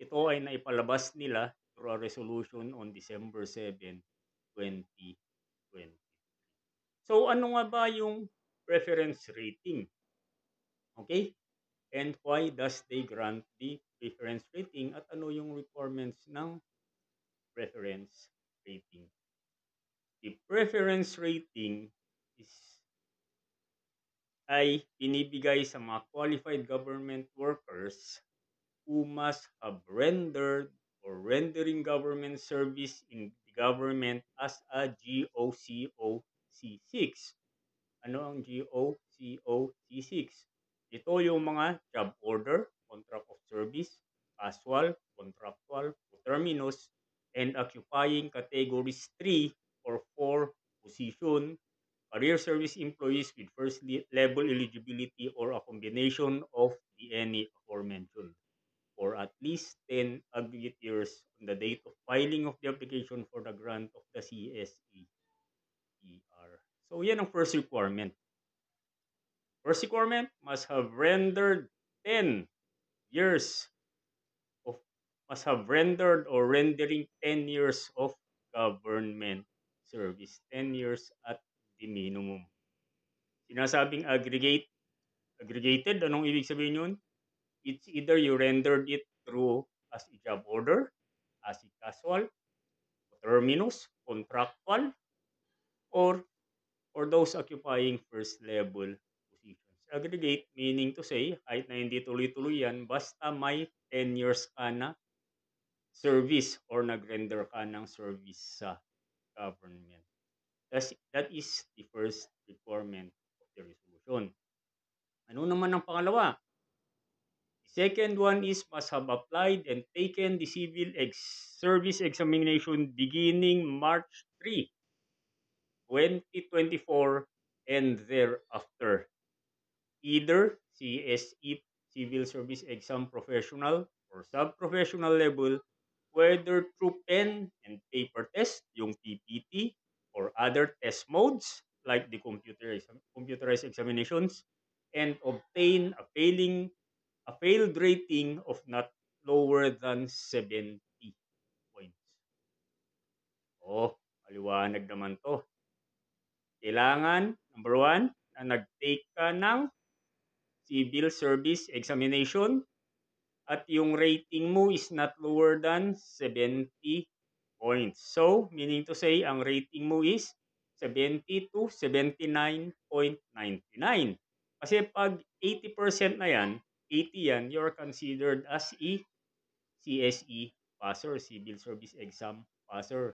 Ito ay naipalabas nila through a resolution on December 7, 2020. So ano nga ba yung preference rating? Okay? And why does they grant the preference rating at ano yung requirements ng preference rating? The preference rating ay binibigay sa mga qualified government workers who must have rendered or rendering government service in the government as a GOCOC6. Ano ang GOCOC6? Ito yung mga job order, contract of service, casual, contractual, terminus, and occupying categories 3 or 4 position, career service employees with first level eligibility or a combination of the any aforementioned for at least 10 aggregate years on the date of filing of the application for the grant of the CSEER. So yan ang first requirement. First requirement must have rendered 10 years of or rendering 10 years of government service. 10 years at the minimum. Sinasabing aggregated, anong ibig sabihin yun? It's either you rendered it through as a job order, as a casual, terminus, contractual, or those occupying first level positions. Aggregate meaning to say, kahit na hindi tuloy-tuloy yan, basta may 10 years ka na service or nag-render ka ng service sa government. That is the first requirement of the resolution. Ano naman ang pangalawa? The second one is must have applied and taken the civil service examination beginning March 3, 2024 and thereafter. Either CSE Civil Service Exam Professional or Sub-Professional level, whether through pen and paper test, yung PPT, or other test modes like the computerized examinations, and obtain a failed rating of not lower than 70 points. Maliwanag naman to. Kailangan, number 1, na nag-take ka ng civil service examination at yung rating mo is not lower than 70 points. So, meaning to say, ang rating mo is 70 to 79.99. Kasi pag 80% na yan, 80 yan, you're considered as a CSE passer, Civil Service Exam passer.